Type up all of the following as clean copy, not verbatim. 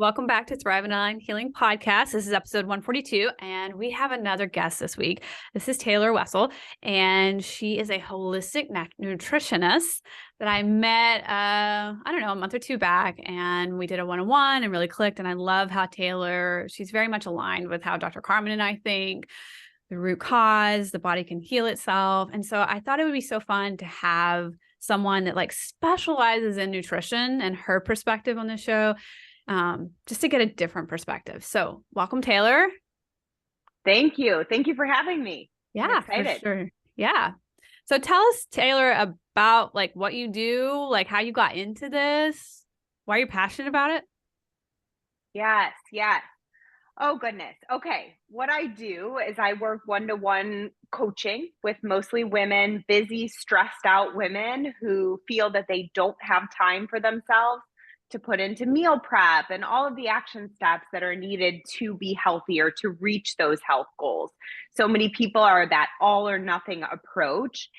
Welcome back to Thrive and Healing Podcast. This is episode 142, and we have another guest this week. This is Taylor Wessel, and she is a holistic nutritionist that I met, a month or two back, and we did a one-on-one and really clicked. And I love how she's very much aligned with how Dr. Carmen and I think. The root cause, the body can heal itself. And so I thought it would be so fun to have someone that specializes in nutrition and her perspective on the show. Just to get a different perspective. So welcome, Taylor. Thank you. Thank you for having me. Yeah, for sure. Yeah. So tell us, Taylor, about what you do, how you got into this, why you're passionate about it. Yes. Oh, goodness. Okay. What I do is I work one-to-one coaching with mostly women, busy, stressed out women who feel that they don't have time for themselves to put into meal prep and all of the action steps that are needed to be healthier, to reach those health goals. So many people are that all or nothing approach,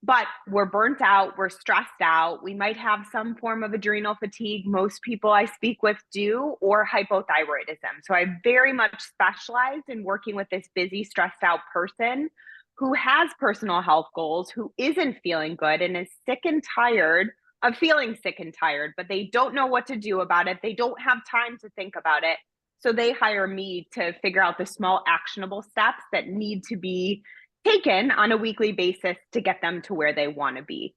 but we're burnt out, we're stressed out, we might have some form of adrenal fatigue. Most people I speak with do, or hypothyroidism. So I very much specialize in working with this busy, stressed out person who has personal health goals, who isn't feeling good and is sick and tired of feeling sick and tired, but they don't know what to do about it. They don't have time to think about it. So they hire me to figure out the small actionable steps that need to be taken on a weekly basis to get them to where they want to be.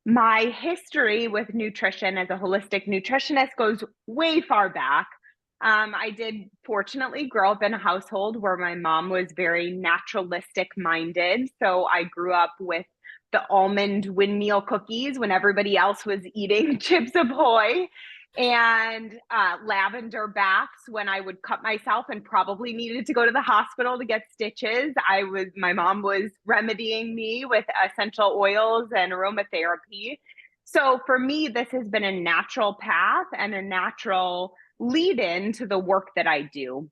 My history with nutrition as a holistic nutritionist goes way far back. I did fortunately grow up in a household where my mom was very naturalistic minded. So I grew up with the almond windmeal cookies when everybody else was eating Chips Ahoy, and lavender baths when I would cut myself and probably needed to go to the hospital to get stitches. My mom was remedying me with essential oils and aromatherapy. So for me, this has been a natural path and a natural lead in to the work that I do.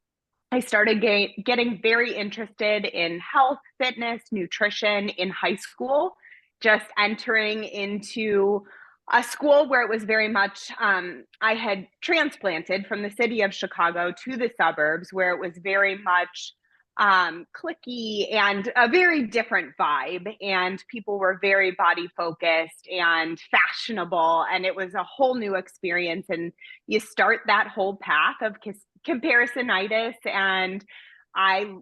I started getting very interested in health, fitness, nutrition in high school, just entering into a school where it was very much, I had transplanted from the city of Chicago to the suburbs, where it was very much cliquey and a very different vibe. And people were very body focused and fashionable. And it was a whole new experience. And you start that whole path of comparisonitis, and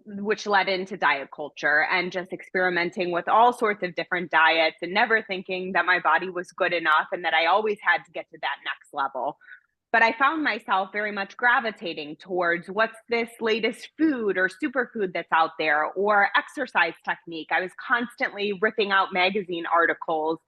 which led into diet culture and just experimenting with all sorts of different diets and never thinking that my body was good enough and that I always had to get to that next level. But I found myself very much gravitating towards what's this latest food or superfood that's out there, or exercise technique. I was constantly ripping out magazine articles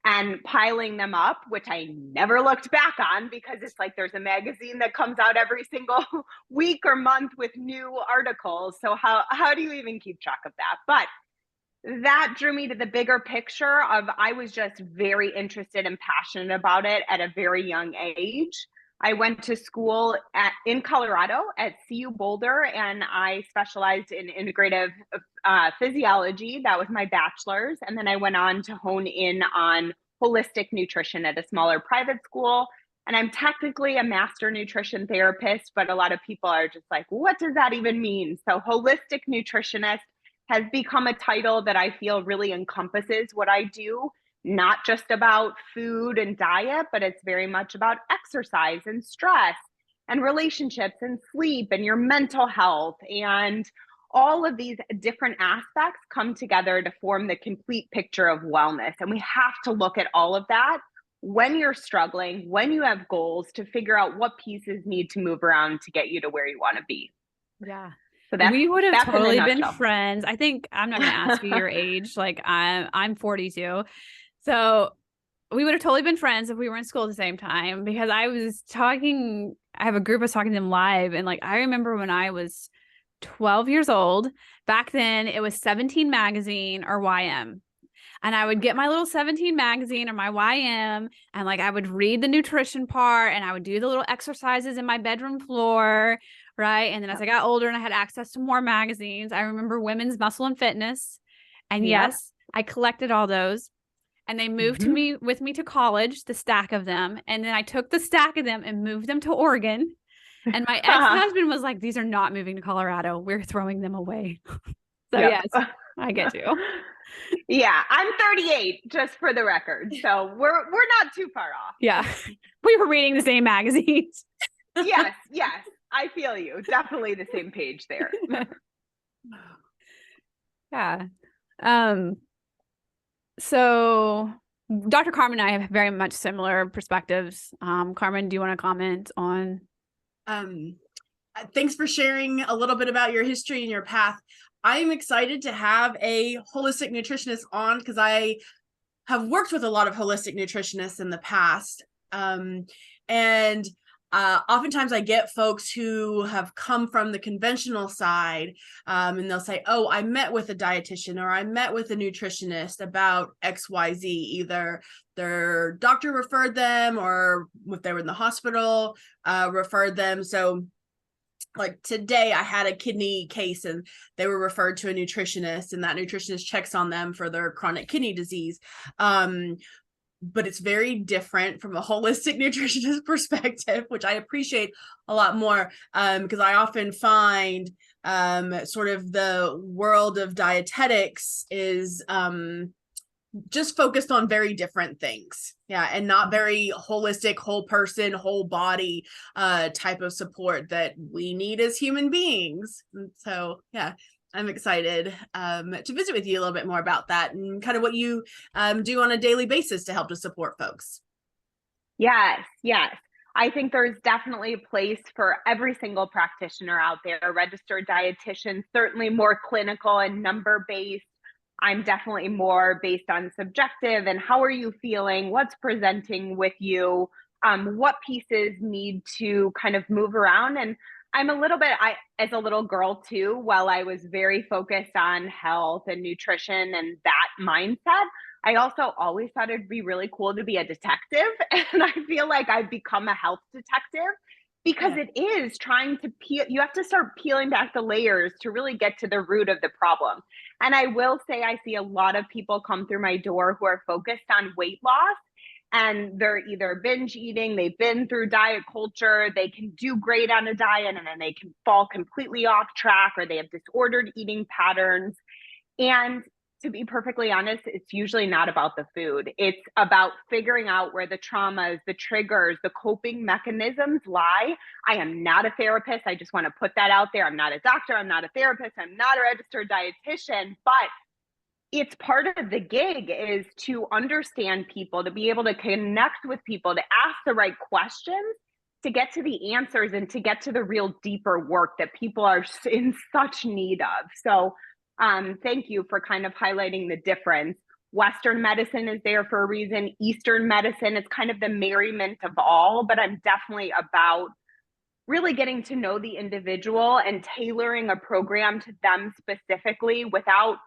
and piling them up, which I never looked back on, because it's like there's a magazine that comes out every single week or month with new articles. So how do you even keep track of that? But that drew me to the bigger picture of, I was just very interested and passionate about it at a very young age. I went to school in Colorado at CU Boulder, and I specialized in integrative physiology. That was my bachelor's. And then I went on to hone in on holistic nutrition at a smaller private school. And I'm technically a master nutrition therapist, but a lot of people are just like, what does that even mean? So holistic nutritionist has become a title that I feel really encompasses what I do. Not just about food and diet, but it's very much about exercise and stress and relationships and sleep and your mental health. And all of these different aspects come together to form the complete picture of wellness. And we have to look at all of that when you're struggling, when you have goals, to figure out what pieces need to move around to get you to where you want to be. Yeah. So we would have totally been friends. I think I'm not going to ask you your age. I'm 42. So we would have totally been friends if we were in school at the same time, because I have a group I was talking to them live. And I remember when I was 12 years old, back then it was 17 magazine or YM. And I would get my little 17 magazine or my YM, and I would read the nutrition part, and I would do the little exercises in my bedroom floor. Right. And then as I got older and I had access to more magazines, I remember Women's Muscle and Fitness. And yes, I collected all those. And they moved with me to college, the stack of them. And then I took the stack of them and moved them to Oregon. And my ex-husband was like, these are not moving to Colorado. We're throwing them away. So yes, I get you. Yeah, I'm 38, just for the record. So we're not too far off. Yeah. We were reading the same magazines. Yes. I feel you. Definitely the same page there. Yeah. So Dr. Carmen and I have very much similar perspectives. Carmen, do you want to comment on? Thanks for sharing a little bit about your history and your path. I'm excited to have a holistic nutritionist on because I have worked with a lot of holistic nutritionists in the past. Oftentimes I get folks who have come from the conventional side, and they'll say, oh, I met with a dietitian or I met with a nutritionist about XYZ. Either their doctor referred them or if they were in the hospital, referred them. So like today I had a kidney case and they were referred to a nutritionist, and that nutritionist checks on them for their chronic kidney disease. But it's very different from a holistic nutritionist perspective, which I appreciate a lot more, because I often find sort of the world of dietetics is just focused on very different things. Yeah. And not very holistic, whole person, whole body type of support that we need as human beings. And so, yeah, I'm excited to visit with you a little bit more about that and kind of what you do on a daily basis to help to support folks. Yes. I think there's definitely a place for every single practitioner out there. Registered dietitian, certainly more clinical and number-based. I'm definitely more based on subjective and how are you feeling, what's presenting with you, what pieces need to kind of move around. And I'm a little bit, as a little girl too, while I was very focused on health and nutrition and that mindset, I also always thought it'd be really cool to be a detective. And I feel like I've become a health detective because it is trying to you have to start peeling back the layers to really get to the root of the problem. And I will say, I see a lot of people come through my door who are focused on weight loss, and they're either binge eating, they've been through diet culture, they can do great on a diet and then they can fall completely off track, or they have disordered eating patterns. And to be perfectly honest, it's usually not about the food. It's about figuring out where the traumas, the triggers, the coping mechanisms lie. I am not a therapist. I just want to put that out there. I'm not a doctor. I'm not a therapist. I'm not a registered dietitian, but it's part of the gig is to understand people, to be able to connect with people, to ask the right questions, to get to the answers and to get to the real deeper work that people are in such need of. So thank you for kind of highlighting the difference. Western medicine is there for a reason. Eastern medicine is kind of the merriment of all, but I'm definitely about really getting to know the individual and tailoring a program to them specifically without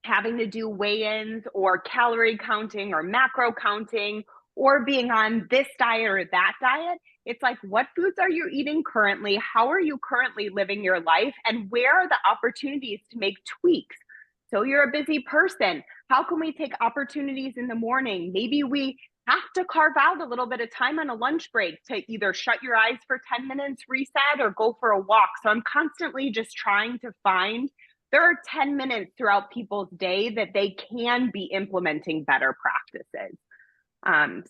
having to do weigh-ins or calorie counting or macro counting or being on this diet or that diet. It's like, what foods are you eating currently? How are you currently living your life? And where are the opportunities to make tweaks? So you're a busy person. How can we take opportunities in the morning? Maybe we have to carve out a little bit of time on a lunch break to either shut your eyes for 10 minutes, reset, or go for a walk. So I'm constantly just trying to find there are 10 minutes throughout people's day that they can be implementing better practices.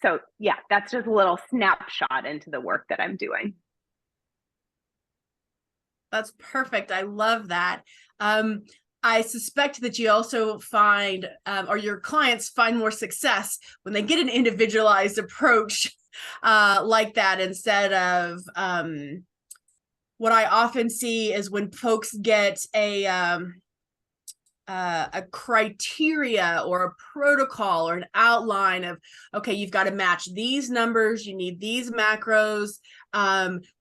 So yeah, that's just a little snapshot into the work that I'm doing. That's perfect. I love that. I suspect that you also find, or your clients find more success when they get an individualized approach like that, instead of what I often see is when folks get a criteria or a protocol or an outline of, okay, you've got to match these numbers, you need these macros,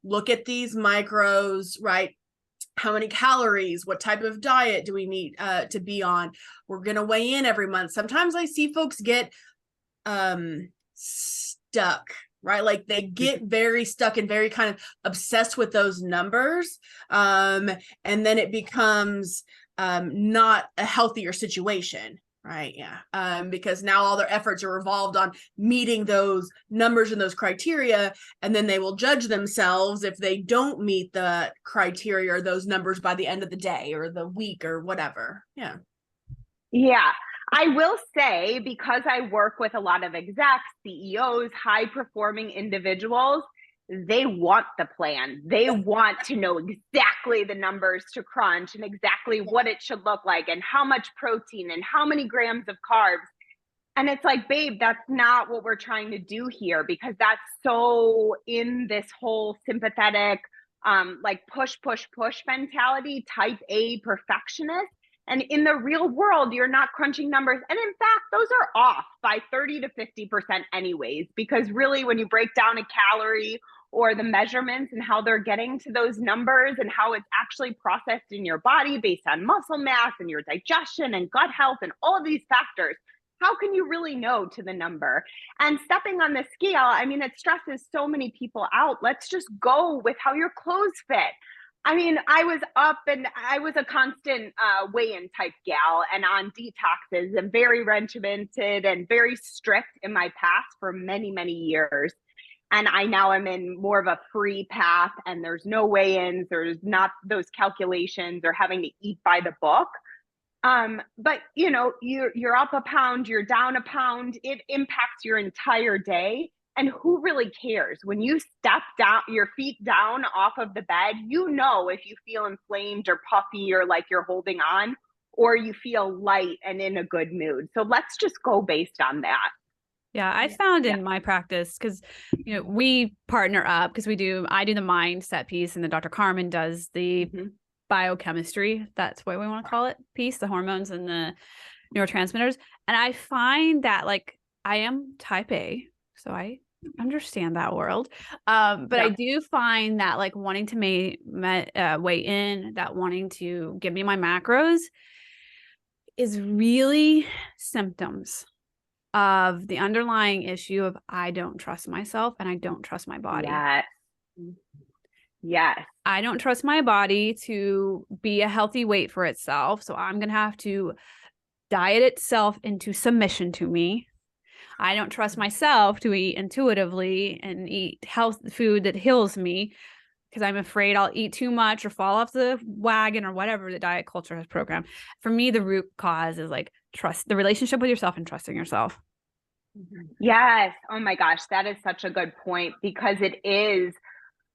look at these micros, right? How many calories, what type of diet do we need to be on? We're going to weigh in every month. Sometimes I see folks get stuck, right? Like they get very stuck and very kind of obsessed with those numbers. And then it becomes not a healthier situation. Right. Yeah. Because now all their efforts are revolved on meeting those numbers and those criteria. And then they will judge themselves if they don't meet the criteria or those numbers by the end of the day or the week or whatever. Yeah. Yeah. I will say, because I work with a lot of execs, CEOs, high performing individuals, they want the plan. They want to know exactly the numbers to crunch and exactly what it should look like and how much protein and how many grams of carbs. And it's like, babe, that's not what we're trying to do here, because that's so in this whole sympathetic, like push mentality, type A perfectionist. And in the real world, you're not crunching numbers. And in fact, those are off by 30 to 50% anyways, because really when you break down a calorie or the measurements and how they're getting to those numbers and how it's actually processed in your body based on muscle mass and your digestion and gut health and all of these factors, how can you really know to the number? And stepping on the scale, I mean, it stresses so many people out. Let's just go with how your clothes fit. I mean, I was up and I was a constant weigh-in type gal and on detoxes and very regimented and very strict in my past for many, many years. And I now am in more of a free path, and there's no weigh-ins, there's not those calculations or having to eat by the book. But you know, you're up a pound, you're down a pound, it impacts your entire day. And who really cares? When you step down, your feet down off of the bed, you know if you feel inflamed or puffy or like you're holding on, or you feel light and in a good mood. So let's just go based on that. Yeah, I found in my practice, because, you know, we partner up because I do the mindset piece and then Dr. Carmen does the biochemistry, that's what we want to call it, piece, the hormones and the neurotransmitters. And I find that, like, I am type A, so I understand that world. But I do find that, like, wanting to weigh in, that wanting to give me my macros is really symptoms of the underlying issue of I don't trust myself and I don't trust my body. Yes. I don't trust my body to be a healthy weight for itself. So I'm going to have to diet itself into submission to me. I don't trust myself to eat intuitively and eat health food that heals me, because I'm afraid I'll eat too much or fall off the wagon or whatever the diet culture has programmed. For me, the root cause is like trust, the relationship with yourself and trusting yourself. Yes. Oh my gosh, that is such a good point, because it is,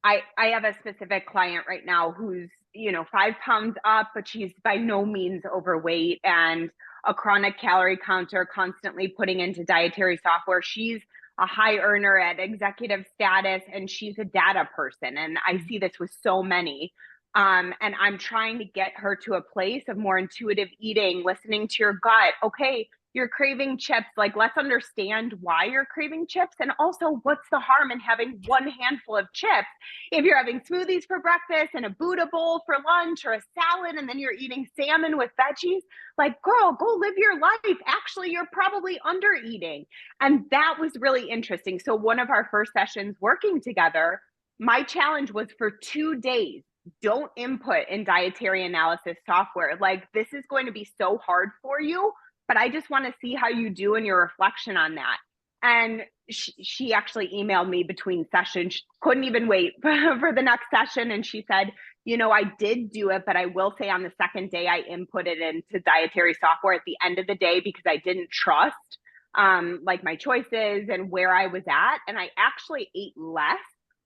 I have a specific client right now who's, 5 pounds up, but she's by no means overweight and a chronic calorie counter, constantly putting into dietary software. She's a high earner at executive status, and she's a data person. And I see this with so many. And I'm trying to get her to a place of more intuitive eating, listening to your gut. Okay, you're craving chips. Like, let's understand why you're craving chips. And also, what's the harm in having one handful of chips? If you're having smoothies for breakfast and a Buddha bowl for lunch or a salad, and then you're eating salmon with veggies, like, girl, go live your life. Actually, you're probably under eating. And that was really interesting. So one of our first sessions working together, my challenge was for 2 days, don't input in dietary analysis software. Like, this is going to be so hard for you, but I just want to see how you do in your reflection on that. And she actually emailed me between sessions. She couldn't even wait for the next session. And she said, I did do it, but I will say on the second day, I inputted into dietary software at the end of the day because I didn't trust like my choices and where I was at. And I actually ate less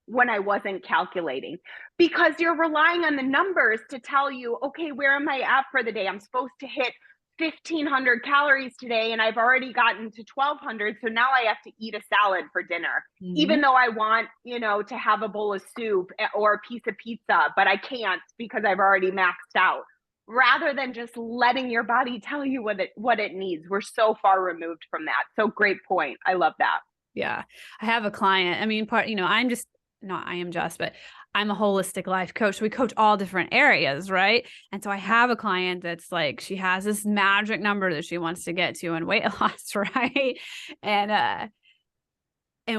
when I wasn't calculating, because you're relying on the numbers to tell you, okay, where am I at for the day? I'm supposed to hit 1,500 calories today, and I've already gotten to 1,200. So now I have to eat a salad for dinner, even though I want, to have a bowl of soup or a piece of pizza, but I can't because I've already maxed out. Rather than just letting your body tell you what it needs. We're so far removed from that. So great point. I love that. Yeah. I have a client. I mean, but I'm a holistic life coach. So we coach all different areas, right? And so I have a client that's like, she has this magic number that she wants to get to in weight loss, right? And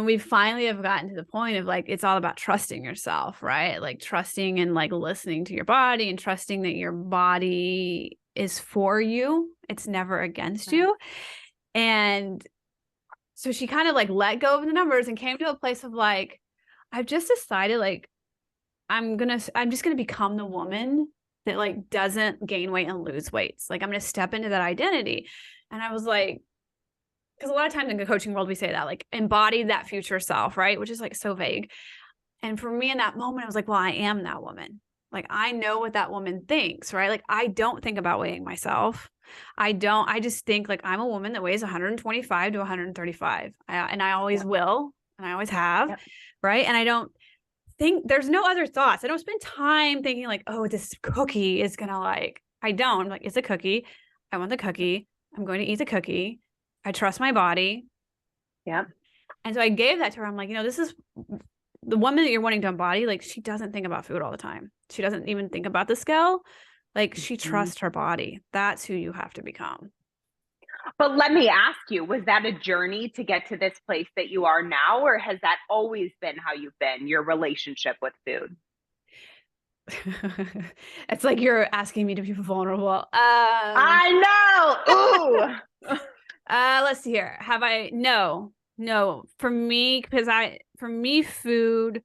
we finally have gotten to the point of, like, it's all about trusting yourself, right? Like trusting and like listening to your body and trusting that your body is for you. It's never against you. And so she kind of like let go of the numbers and came to a place of like, I've just decided like, I'm just going to become the woman that like doesn't gain weight and lose weight. Like I'm going to step into that identity. And I was like, because a lot of times in the coaching world, we say that like embody that future self, right? Which is like so vague. And for me in that moment, I was like, well, I am that woman. Like, I know what that woman thinks, right? Like, I don't think about weighing myself. I just think like I'm a woman that weighs 125 to 135. And I always will. And I always have. Right. And I don't think there's no other thoughts. I don't spend time thinking like, oh, this cookie is going to like, I don't. I'm like, it's a cookie. I want the cookie. I'm going to eat the cookie. I trust my body. Yeah. And so I gave that to her. I'm like, this is the woman that you're wanting to embody. Like, she doesn't think about food all the time. She doesn't even think about the scale. Like, she trusts her body. That's who you have to become. But let me ask you, was that a journey to get to this place that you are now, or has that always been how you've been, your relationship with food? It's like you're asking me to be vulnerable. I know. Ooh. Let's see here. No. For me, food,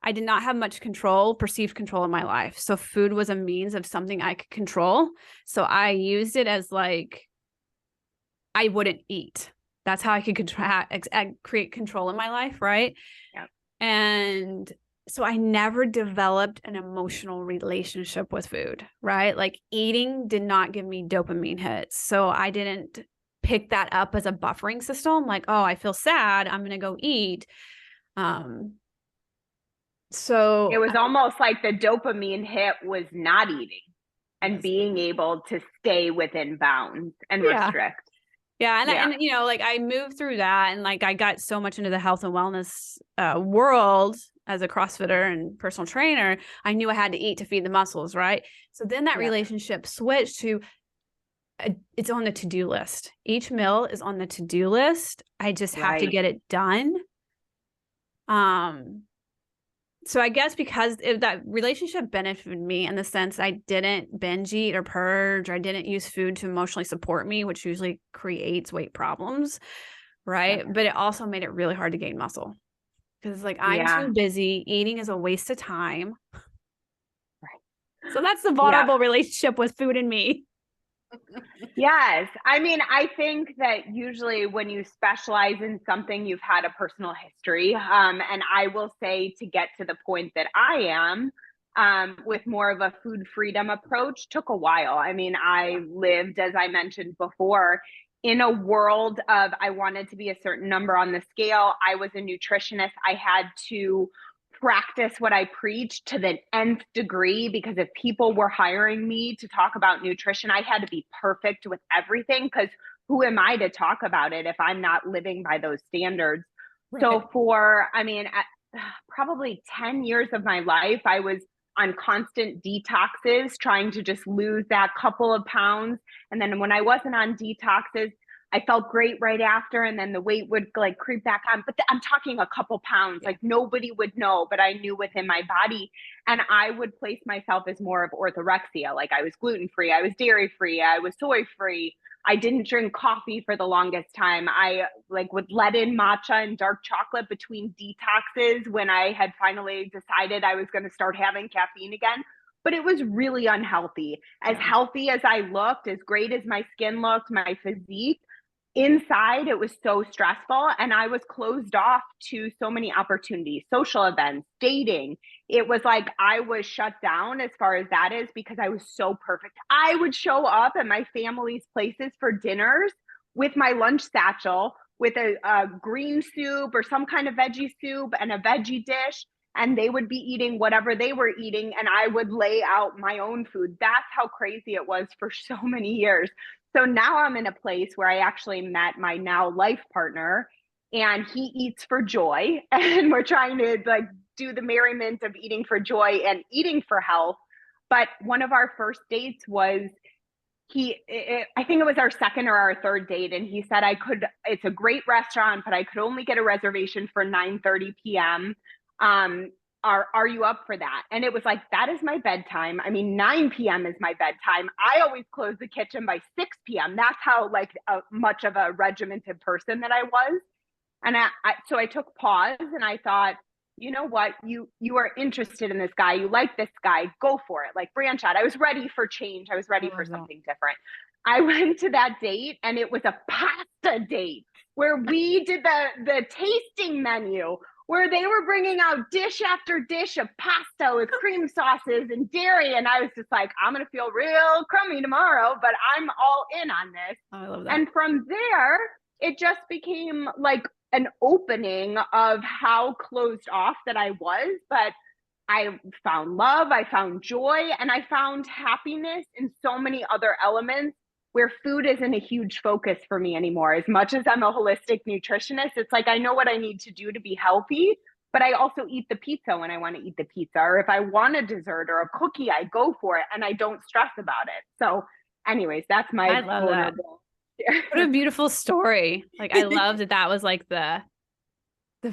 I did not have much perceived control in my life. So food was a means of something I could control. So I used it as like, I wouldn't eat. That's how I could create control in my life. Right. Yeah. And so I never developed an emotional relationship with food, right? Like eating did not give me dopamine hits. So I didn't pick that up as a buffering system. Like, oh, I feel sad, I'm going to go eat. So it was almost like the dopamine hit was not eating and being able to stay within bounds and restrict. Yeah. And like I moved through that, and like I got so much into the health and wellness world as a CrossFitter and personal trainer. I knew I had to eat to feed the muscles. Right. So then that relationship switched to it's on the to-do list. Each meal is on the to-do list. I just have to get it done. So I guess because that relationship benefited me in the sense I didn't binge eat or purge, or I didn't use food to emotionally support me, which usually creates weight problems, right? But it also made it really hard to gain muscle because like I'm too busy. Eating is a waste of time. Right. So that's the vulnerable relationship with food and me. Yes. I mean, I think that usually when you specialize in something, you've had a personal history. And I will say to get to the point that I am with more of a food freedom approach took a while. I mean, I lived, as I mentioned before, in a world of I wanted to be a certain number on the scale. I was a nutritionist. I had to practice what I preached to the nth degree, because if people were hiring me to talk about nutrition, I had to be perfect with everything, because who am I to talk about it if I'm not living by those standards? Right. So for, probably 10 years of my life, I was on constant detoxes, trying to just lose that couple of pounds. And then when I wasn't on detoxes, I felt great right after, and then the weight would like creep back on. But I'm talking a couple pounds, like nobody would know, but I knew within my body. And I would place myself as more of orthorexia. Like I was gluten-free, I was dairy-free, I was soy-free. I didn't drink coffee for the longest time. I like would let in matcha and dark chocolate between detoxes when I had finally decided I was going to start having caffeine again. But it was really unhealthy. As healthy as I looked, as great as my skin looked, my physique, inside it was so stressful, and I was closed off to so many opportunities, social events, dating. It was like I was shut down as far as that is, because I was so perfect. I would show up at my family's places for dinners with my lunch satchel with a green soup or some kind of veggie soup and a veggie dish, and they would be eating whatever they were eating, and I would lay out my own food. That's how crazy it was for so many years. So now I'm in a place where I actually met my now life partner, and he eats for joy, and we're trying to like do the merriment of eating for joy and eating for health. But one of our first dates was I think it was our second or our third date. And he said, it's a great restaurant, but I could only get a reservation for 9:30 p.m. are you up for that? And it was like, that is my bedtime. I mean, 9 p.m. is my bedtime. I always close the kitchen by 6 p.m. That's how like much of a regimented person that I was. And so I took pause and I thought, you know what, you are interested in this guy. You like this guy, go for it. Like branch out. I was ready for change. I was ready for something different. I went to that date and it was a pasta date where we did the tasting menu, where they were bringing out dish after dish of pasta with cream sauces and dairy. And I was just like, I'm going to feel real crummy tomorrow, but I'm all in on this. Oh, I love that. And from there, it just became like an opening of how closed off that I was. But I found love, I found joy, and I found happiness in so many other elements where food isn't a huge focus for me anymore. As much as I'm a holistic nutritionist, it's like I know what I need to do to be healthy, but I also eat the pizza when I want to eat the pizza. Or if I want a dessert or a cookie, I go for it and I don't stress about it. So anyways, that's my I love that. What a beautiful story. Like, I love that was like the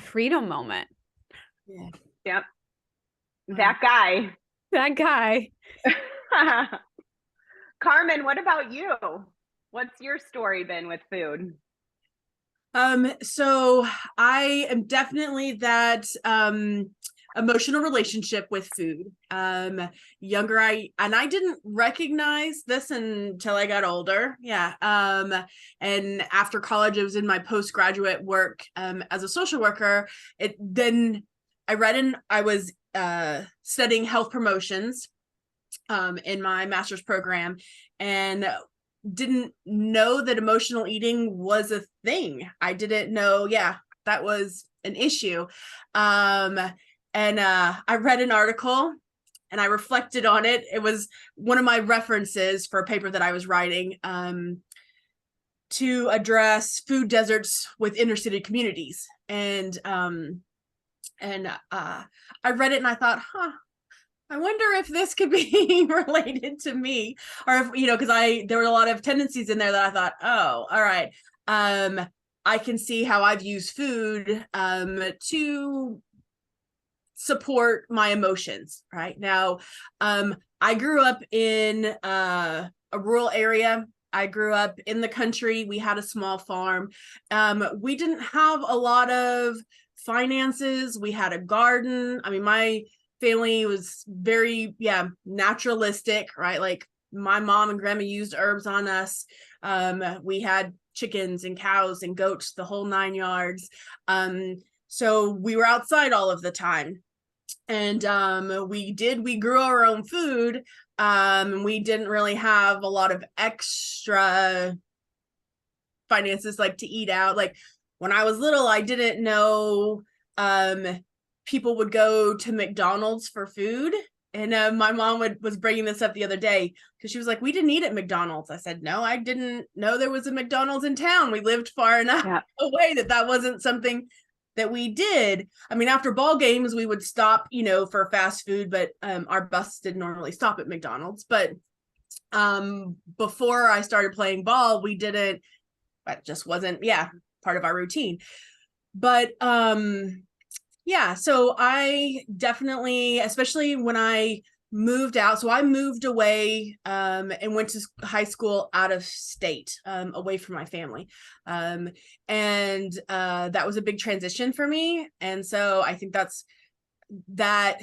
freedom moment. Yeah. Yep. That guy. Carmen, what about you? What's your story been with food? So I am definitely that emotional relationship with food. Younger, I didn't recognize this until I got older. Yeah. And after college, it was in my postgraduate work as a social worker. I was studying health promotions in my master's program, and didn't know that emotional eating was a thing. I didn't know, that was an issue. And I read an article and I reflected on it. It was one of my references for a paper that I was writing to address food deserts with inner city communities. And I read it and I thought, I wonder if this could be related to me, or if, because there were a lot of tendencies in there that I thought, oh, all right. I can see how I've used food to support my emotions right now. I grew up in a rural area. I grew up in the country. We had a small farm. We didn't have a lot of finances. We had a garden. I mean, my family was very naturalistic, right? Like my mom and grandma used herbs on us. We had chickens and cows and goats, the whole 9 yards. So we were outside all of the time. And we grew our own food. We didn't really have a lot of extra finances like to eat out. Like when I was little, I didn't know people would go to McDonald's for food. And my mom was bringing this up the other day because she was like, we didn't eat at McDonald's. I said, no, I didn't know there was a McDonald's in town. We lived far enough away that wasn't something that we did. I mean, after ball games, we would stop, for fast food, but our bus didn't normally stop at McDonald's. But before I started playing ball, we didn't, that just wasn't, part of our routine. But so I definitely, especially when I moved out, so I moved away and went to high school out of state, away from my family. And that was a big transition for me. And so I think that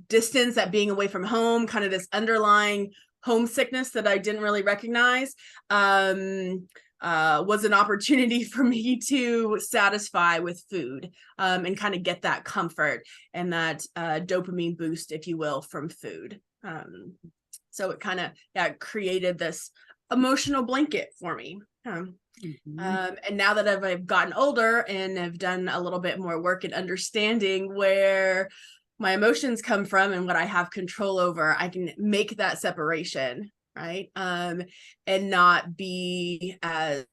distance, that being away from home, kind of this underlying homesickness that I didn't really recognize, was an opportunity for me to satisfy with food, and kind of get that comfort and that dopamine boost, if you will, from food. So it kind of created this emotional blanket for me. And now that I've gotten older and have done a little bit more work in understanding where my emotions come from and what I have control over, I can make that separation. Right. And not be as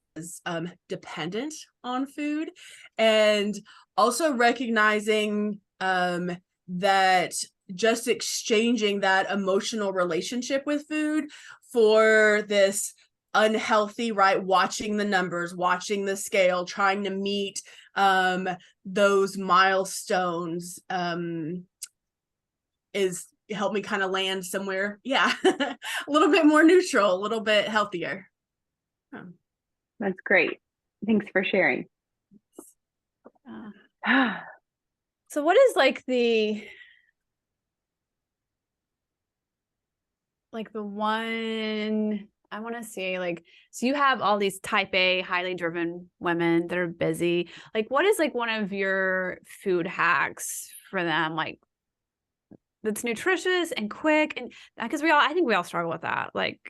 dependent on food, and also recognizing that just exchanging that emotional relationship with food for this unhealthy, right? Watching the numbers, watching the scale, trying to meet those milestones, is help me kind of land somewhere. Yeah. A little bit more neutral, a little bit healthier. That's great. Thanks for sharing. So what is like the one, I want to say, like, so you have all these type A, highly driven women that are busy. Like, what is like one of your food hacks for them? Like, that's nutritious and quick, and because I think we all struggle with that. Like,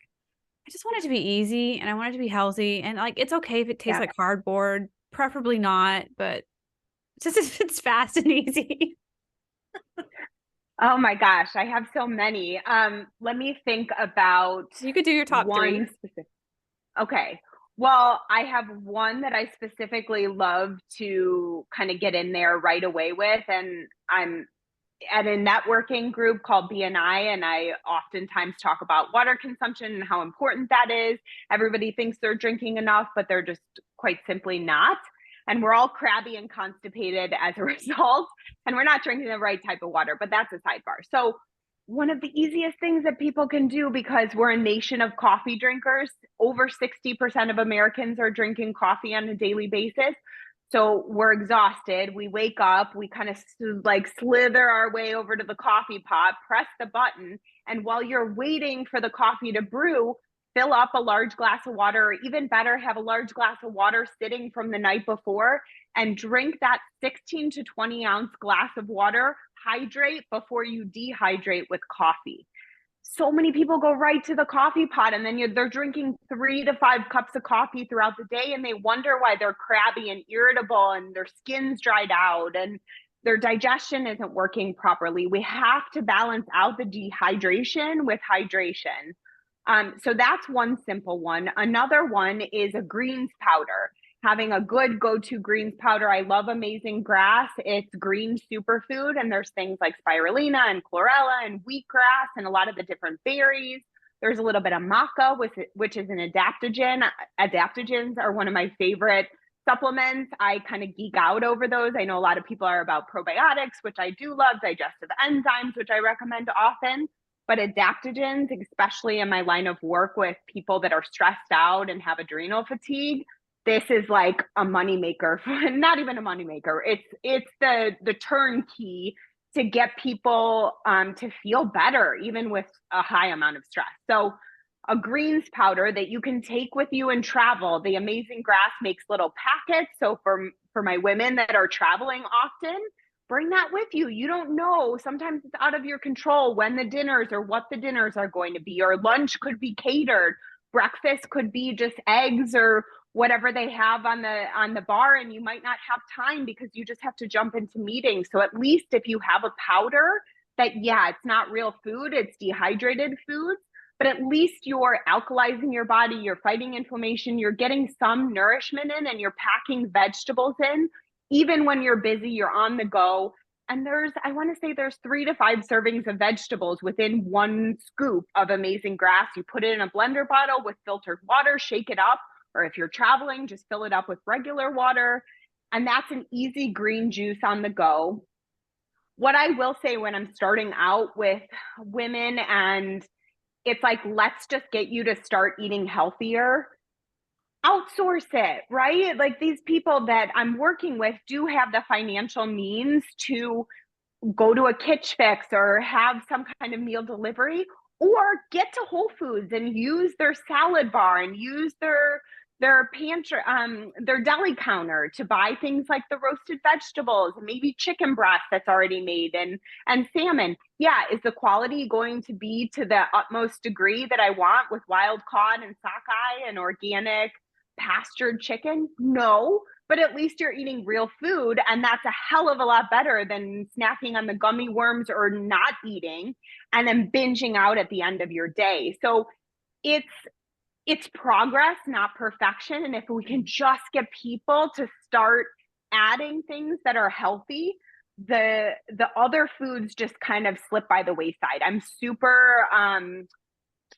I just want it to be easy and I want it to be healthy, and like, it's okay if it tastes like cardboard, preferably not, but just if it's fast and easy. Oh my gosh, I have so many. Let me think about. You could do your top three. Specific. Okay. Well, I have one that I specifically love to kind of get in there right away with, and I'm at a networking group called BNI, and I oftentimes talk about water consumption and how important that is. Everybody thinks they're drinking enough, but they're just quite simply not. And we're all crabby and constipated as a result, and we're not drinking the right type of water, but that's a sidebar. So one of the easiest things that people can do, because we're a nation of coffee drinkers, over 60% of Americans are drinking coffee on a daily basis. So we're exhausted. We wake up, we kind of like slither our way over to the coffee pot, press the button. And while you're waiting for the coffee to brew, fill up a large glass of water, or even better, have a large glass of water sitting from the night before and drink that 16 to 20 ounce glass of water. Hydrate before you dehydrate with coffee. So many people go right to the coffee pot, and then they're drinking 3 to 5 cups of coffee throughout the day, and they wonder why they're crabby and irritable and their skin's dried out and their digestion isn't working properly. We have to balance out the dehydration with hydration. So that's one simple one. Another one is a greens powder. Having a good go-to greens powder. I love Amazing Grass. It's green superfood, and there's things like spirulina and chlorella and wheatgrass and a lot of the different berries. There's a little bit of maca, which is an adaptogen. Adaptogens are one of my favorite supplements. I kind of geek out over those. I know a lot of people are about probiotics, which I do love, digestive enzymes, which I recommend often. But adaptogens, especially in my line of work with people that are stressed out and have adrenal fatigue, this is like a moneymaker. Not even a moneymaker. It's the turnkey to get people to feel better, even with a high amount of stress. So a greens powder that you can take with you and travel. The Amazing Grass makes little packets. So for my women that are traveling often, bring that with you. You don't know. Sometimes it's out of your control when the dinners or what the dinners are going to be, or lunch could be catered. Breakfast could be just eggs or whatever they have on the bar, and you might not have time because you just have to jump into meetings. So at least if you have a powder that, it's not real food, it's dehydrated foods, but at least you're alkalizing your body, you're fighting inflammation, you're getting some nourishment in, and you're packing vegetables in. Even when you're busy, you're on the go. And I want to say there's 3 to 5 servings of vegetables within one scoop of Amazing Grass. You put it in a blender bottle with filtered water, shake it up. Or if you're traveling, just fill it up with regular water. And that's an easy green juice on the go. What I will say when I'm starting out with women and it's like, let's just get you to start eating healthier, outsource it, right? Like these people that I'm working with do have the financial means to go to a Kitch Fix or have some kind of meal delivery, or get to Whole Foods and use their salad bar and use their pantry, their deli counter to buy things like the roasted vegetables, maybe chicken breast that's already made, and salmon. Yeah, is the quality going to be to the utmost degree that I want with wild caught and sockeye and organic pastured chicken? No, but at least you're eating real food, and that's a hell of a lot better than snacking on the gummy worms or not eating and then binging out at the end of your day. So it's progress, not perfection. And if we can just get people to start adding things that are healthy, the other foods just kind of slip by the wayside. I'm super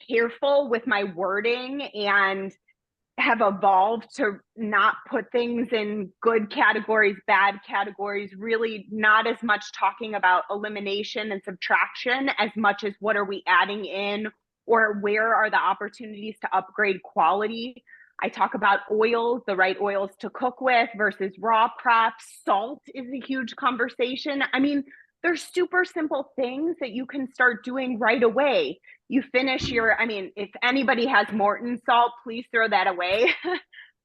careful with my wording, and have evolved to not put things in good categories, bad categories, really not as much talking about elimination and subtraction as much as what are we adding in, or where are the opportunities to upgrade quality. I talk about oils, the right oils to cook with versus raw preps. Salt is a huge conversation. I mean, there's super simple things that you can start doing right away. You finish your, I mean, if anybody has Morton salt, please throw that away.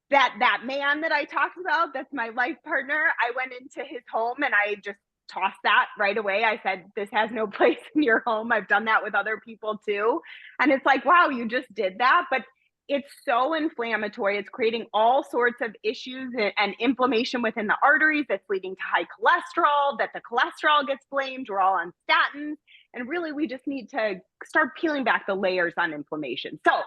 that man that I talked about, that's my life partner, I went into his home and I just tossed that right away. I said, this has no place in your home. I've done that with other people too. And it's like, wow, you just did that. But it's so inflammatory. It's creating all sorts of issues and inflammation within the arteries that's leading to high cholesterol, that the cholesterol gets blamed. We're all on statins. And really, we just need to start peeling back the layers on inflammation. So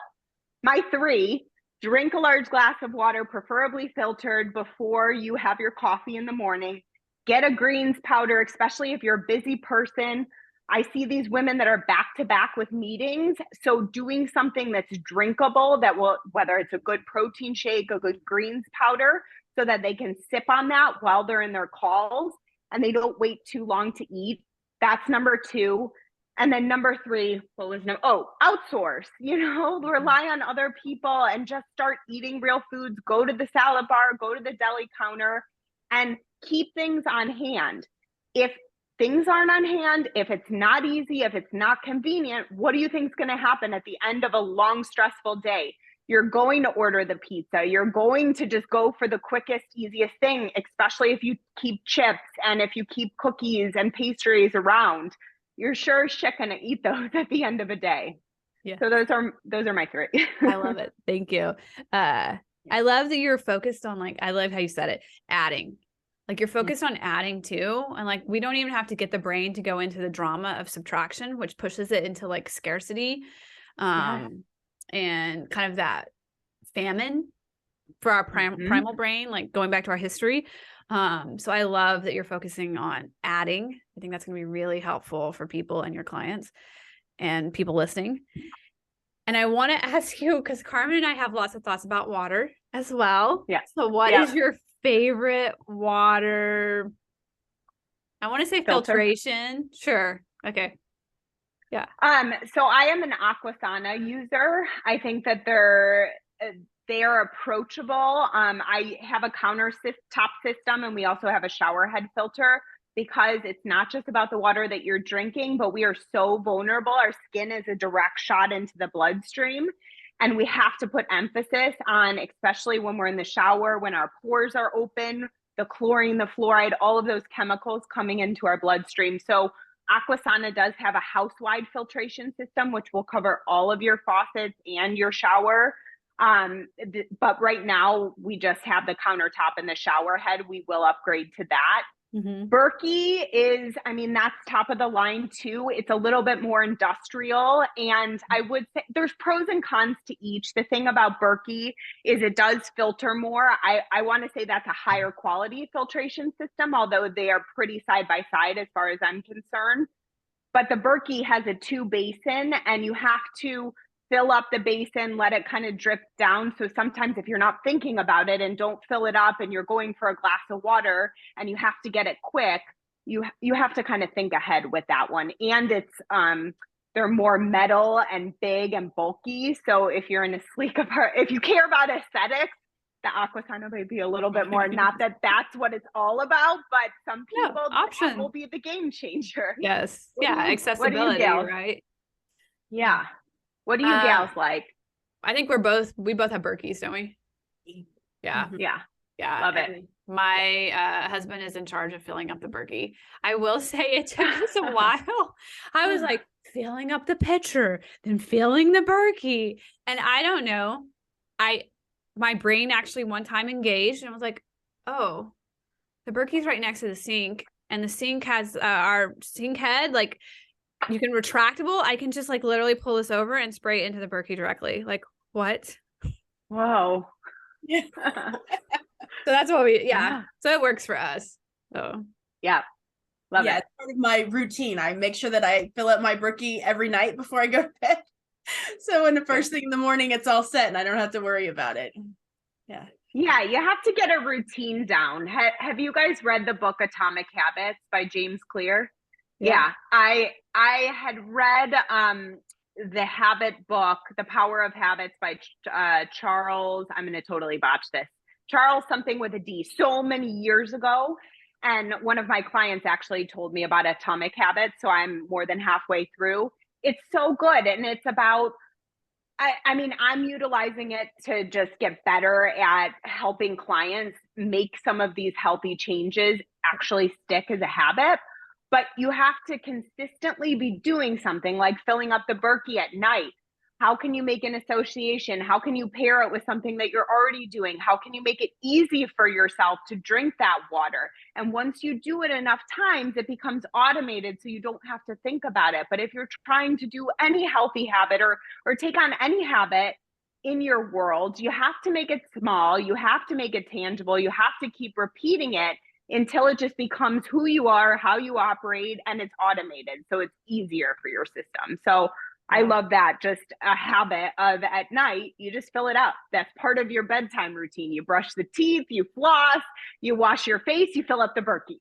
my 3, drink a large glass of water, preferably filtered, before you have your coffee in the morning. Get a greens powder, especially if you're a busy person. I see these women that are back to back with meetings. So doing something that's drinkable, that will, whether it's a good protein shake, a good greens powder, so that they can sip on that while they're in their calls and they don't wait too long to eat. That's number 2. And then number 3, what was outsource, rely on other people and just start eating real foods. Go to the salad bar, go to the deli counter, and keep things on hand. If things aren't on hand, if it's not easy, if it's not convenient, what do you think is going to happen at the end of a long, stressful day? You're going to order the pizza. You're going to just go for the quickest, easiest thing, especially if you keep chips and if you keep cookies and pastries around. You're sure as shit going to eat those at the end of a day. Yeah. So those are my 3. I love it. Thank you. I love that you're focused on, like, I love how you said it, adding. Like, you're focused on adding too. And like, we don't even have to get the brain to go into the drama of subtraction, which pushes it into like scarcity, and kind of that famine for our primal brain, like going back to our history. So I love that you're focusing on adding. I think that's going to be really helpful for people and your clients and people listening. And I want to ask you, because Carmen and I have lots of thoughts about water as well. Yeah. So what is your favorite water? I want to say filtration. Sure. Okay. Yeah. So I am an Aquasana user. I think that they are approachable. I have a countertop system, and we also have a shower head filter, because it's not just about the water that you're drinking, but we are so vulnerable. Our skin is a direct shot into the bloodstream. And we have to put emphasis on, especially when we're in the shower, when our pores are open, the chlorine, the fluoride, all of those chemicals coming into our bloodstream. So Aquasana does have a house-wide filtration system, which will cover all of your faucets and your shower. But right now, we just have the countertop and the shower head. We will upgrade to that. Berkey is, that's top of the line too. It's a little bit more industrial. And I would say there's pros and cons to each. The thing about Berkey is it does filter more. I want to say that's a higher quality filtration system, although they are pretty side by side as far as I'm concerned. But the Berkey has a 2 basin, and you have to fill up the basin, let it kind of drip down. So sometimes if you're not thinking about it and don't fill it up and you're going for a glass of water and you have to get it quick, you have to kind of think ahead with that one. And it's they're more metal and big and bulky. So if you're in a sleek if you care about aesthetics, the Aquasana may be a little bit more. Not that that's what it's all about, but some people that will be the game changer. Yes. Accessibility, right? Yeah. What do you gals like? I think we both have Berkeys, don't we? Yeah. Yeah. Love it. My husband is in charge of filling up the Berkey. I will say it took us a while. I was like filling up the pitcher, then filling the Berkey. And I don't know. My brain actually one time engaged and I was like, oh, the Berkey's right next to the sink. And the sink has our sink head, like, you can retractable. I can just like literally pull this over and spray it into the Berkey directly. Like, what? Whoa. So that's what so it works for us. So yeah. Love it. It's part of my routine. I make sure that I fill up my Berkey every night before I go to bed. So when the first thing in the morning, it's all set and I don't have to worry about it. Yeah. Yeah, you have to get a routine down. Have you guys read the book Atomic Habits by James Clear? Yeah, I had read the habit book, The Power of Habits by Charles. I'm going to totally botch this. Charles something with a D, so many years ago. And one of my clients actually told me about Atomic Habits. So I'm more than halfway through. It's so good. And it's about, I mean, I'm utilizing it to just get better at helping clients make some of these healthy changes actually stick as a habit. But you have to consistently be doing something like filling up the Berkey at night. How can you make an association? How can you pair it with something that you're already doing? How can you make it easy for yourself to drink that water? And once you do it enough times, it becomes automated so you don't have to think about it. But if you're trying to do any healthy habit or take on any habit in your world, you have to make it small. You have to make it tangible. You have to keep repeating it until it just becomes who you are, how you operate, and it's automated. So it's easier for your system. So I love that. Just a habit of at night, you just fill it up. That's part of your bedtime routine. You brush the teeth, you floss, you wash your face, you fill up the Berkey.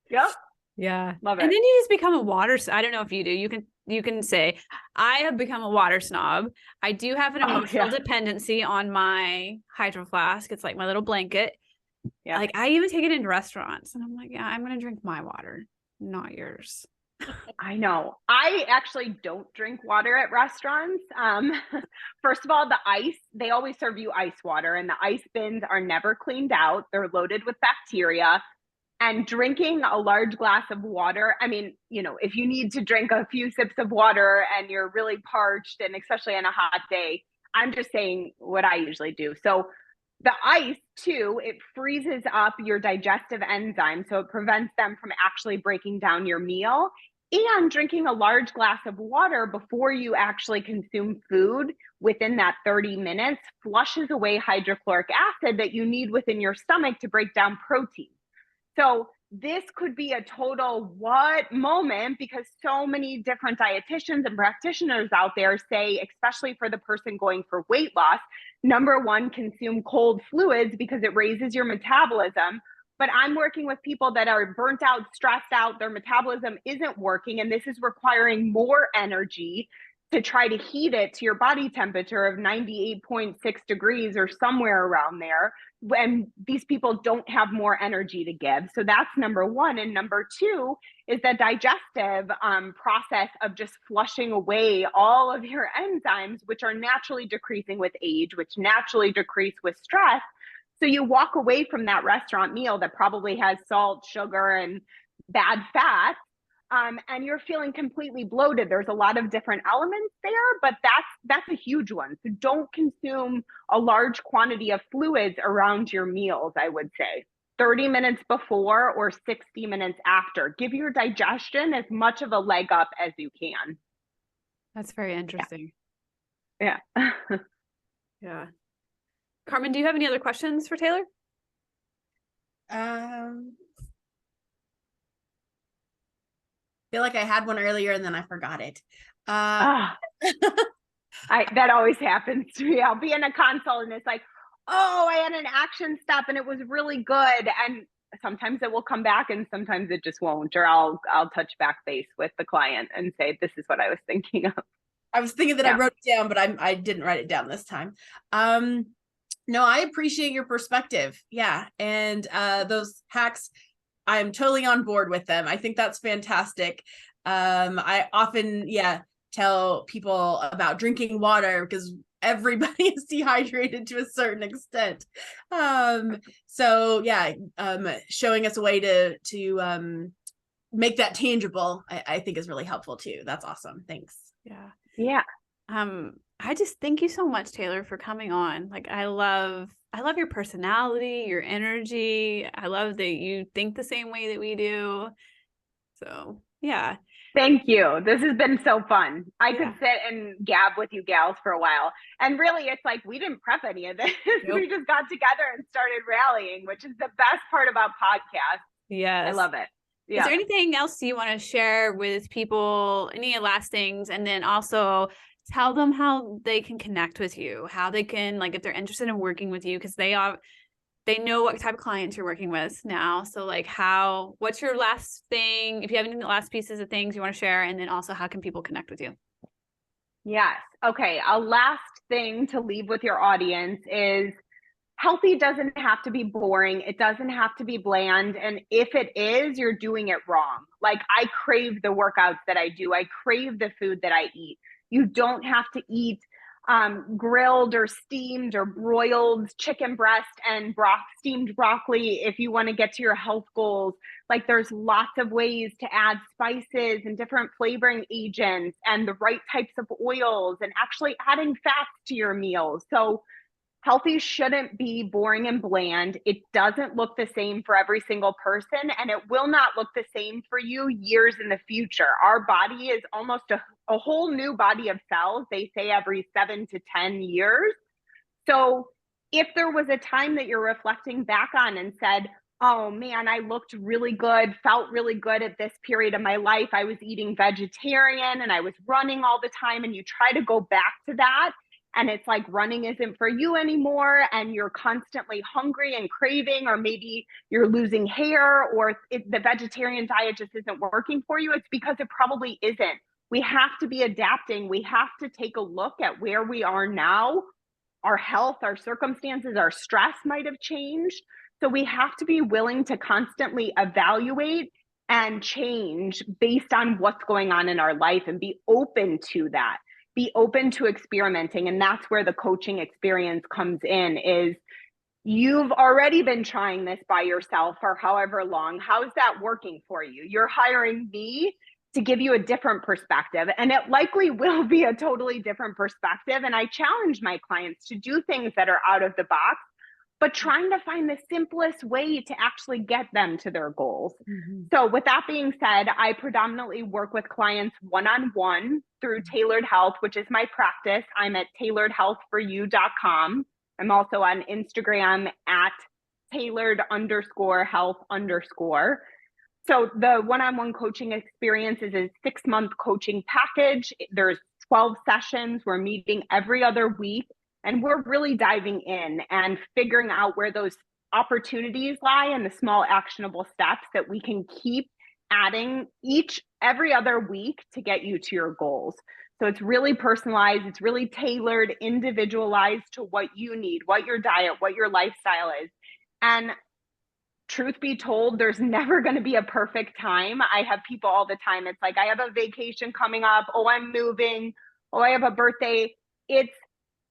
Yep. Yeah. Love it. And then you just become a water. I don't know if you do. You can say, I have become a water snob. I do have an emotional dependency on my Hydro Flask. It's like my little blanket. Yeah. Like I even take it into restaurants and I'm like, yeah, I'm going to drink my water, not yours. I know. I actually don't drink water at restaurants. First of all, the ice, they always serve you ice water and the ice bins are never cleaned out. They're loaded with bacteria. And drinking a large glass of water, I mean, you know, if you need to drink a few sips of water and you're really parched, and especially on a hot day, I'm just saying what I usually do. So the ice too, it freezes up your digestive enzymes. So it prevents them from actually breaking down your meal. And drinking a large glass of water before you actually consume food within that 30 minutes flushes away hydrochloric acid that you need within your stomach to break down protein. So this could be a total what moment, because so many different dietitians and practitioners out there say, especially for the person going for weight loss, number one, consume cold fluids because it raises your metabolism. But I'm working with people that are burnt out, stressed out, their metabolism isn't working, and this is requiring more energy to try to heat it to your body temperature of 98.6 degrees or somewhere around there, when these people don't have more energy to give. So that's number one. And number two is the digestive process of just flushing away all of your enzymes, which are naturally decreasing with age, which naturally decrease with stress. So you walk away from that restaurant meal that probably has salt, sugar, and bad fats, and you're feeling completely bloated. There's a lot of different elements there, but that's a huge one. So don't consume a large quantity of fluids around your meals, I would say. 30 minutes before or 60 minutes after. Give your digestion as much of a leg up as you can. That's very interesting. Yeah. Yeah. Carmen, do you have any other questions for Taylor? I feel like I had one earlier and then I forgot it. That always happens to me. I'll be in a consult and it's like, oh, I had an action step and it was really good. And sometimes it will come back and sometimes it just won't, or I'll touch back base with the client and say, this is what I was thinking of. I was thinking that I wrote it down, but I didn't write it down this time. No, I appreciate your perspective. Yeah. And those hacks, I'm totally on board with them. I think that's fantastic. I often, tell people about drinking water because everybody is dehydrated to a certain extent. Showing us a way to make that tangible, I think is really helpful too. That's awesome. Thanks. Yeah. I just thank you so much, Taylor, for coming on. Like, I love your personality, your energy. I love that you think the same way that we do. So, yeah. Thank you. This has been so fun. I could sit and gab with you gals for a while. And really, it's like, we didn't prep any of this. Nope. We just got together and started rallying, which is the best part about podcasts. Yes. I love it. Is there anything else you want to share with people, any last things? And then also tell them how they can connect with you, how they can, like, if they're interested in working with you, because they know what type of clients you're working with now. So like what's your last thing? If you have any last pieces of things you want to share, and then also how can people connect with you? Yes. Okay. A last thing to leave with your audience is healthy doesn't have to be boring. It doesn't have to be bland. And if it is, you're doing it wrong. Like, I crave the workouts that I do. I crave the food that I eat. You don't have to eat grilled or steamed or broiled chicken breast and steamed broccoli if you want to get to your health goals. Like, there's lots of ways to add spices and different flavoring agents and the right types of oils and actually adding fats to your meals. So healthy shouldn't be boring and bland. It doesn't look the same for every single person, and it will not look the same for you years in the future. Our body is almost a whole new body of cells, they say every 7 to 10 years. So if there was a time that you're reflecting back on and said, oh man, I looked really good, felt really good at this period of my life, I was eating vegetarian and I was running all the time, and you try to go back to that, and it's like running isn't for you anymore, and you're constantly hungry and craving, or maybe you're losing hair, or the vegetarian diet just isn't working for you, it's because it probably isn't. We have to be adapting. We have to take a look at where we are now. Our health, our circumstances, our stress might have changed. So we have to be willing to constantly evaluate and change based on what's going on in our life, and be open to that. Be open to experimenting. And that's where the coaching experience comes in, is you've already been trying this by yourself for however long. How's that working for you? You're hiring me to give you a different perspective, and it likely will be a totally different perspective. And I challenge my clients to do things that are out of the box, but trying to find the simplest way to actually get them to their goals. Mm-hmm. So with that being said, I predominantly work with clients one-on-one through Tailored Health, which is my practice. I'm at tailoredhealthforyou.com. I'm also on Instagram at tailored_health_. So the one-on-one coaching experience is a 6-month coaching package. There's 12 sessions. We're meeting every other week. And we're really diving in and figuring out where those opportunities lie and the small actionable steps that we can keep adding every other week to get you to your goals. So it's really personalized, it's really tailored, individualized to what you need, what your diet, what your lifestyle is. And truth be told, there's never going to be a perfect time. I have people all the time. It's like, I have a vacation coming up. Oh, I'm moving. Oh, I have a birthday.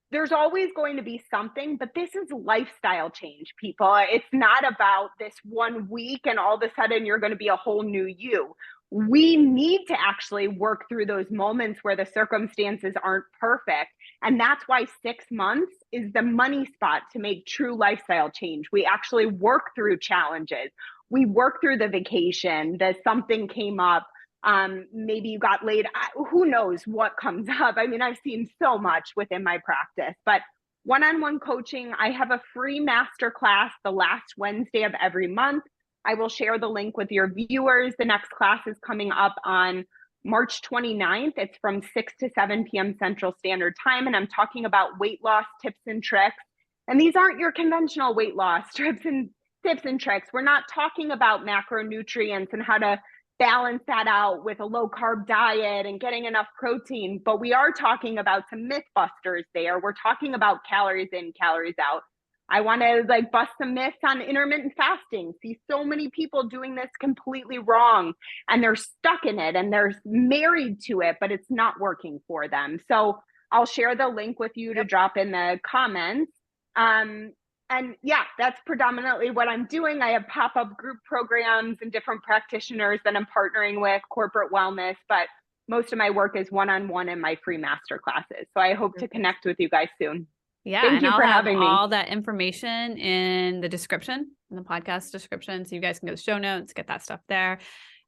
There's always going to be something, but this is lifestyle change, people. It's not about this 1 week and all of a sudden you're going to be a whole new you. We need to actually work through those moments where the circumstances aren't perfect. And that's why 6 months is the money spot to make true lifestyle change. We actually work through challenges. We work through the vacation, something came up. Maybe you got laid. Who knows what comes up? I mean, I've seen so much within my practice, but one-on-one coaching, I have a free masterclass the last Wednesday of every month. I will share the link with your viewers. The next class is coming up on March 29th. It's from 6 to 7 p.m. Central Standard Time. And I'm talking about weight loss tips and tricks. And these aren't your conventional weight loss tips and tricks. We're not talking about macronutrients and how to balance that out with a low carb diet and getting enough protein, but we are talking about some myth busters there. We're talking about calories in, calories out. I want to bust some myths on intermittent fasting. See so many people doing this completely wrong, and they're stuck in it and they're married to it, but it's not working for them. So I'll share the link with you to drop in the comments. And yeah, that's predominantly what I'm doing. I have pop-up group programs and different practitioners that I'm partnering with, corporate wellness, but most of my work is one-on-one in my free master classes. So I hope to connect with you guys soon. Yeah. Thank you for having me. All that information in the description, in the podcast description. So you guys can go to show notes, get that stuff there.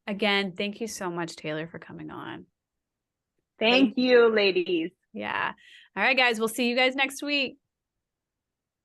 Again, thank you so much, Taylor, for coming on. Thank you, ladies. Yeah. All right, guys. We'll see you guys next week.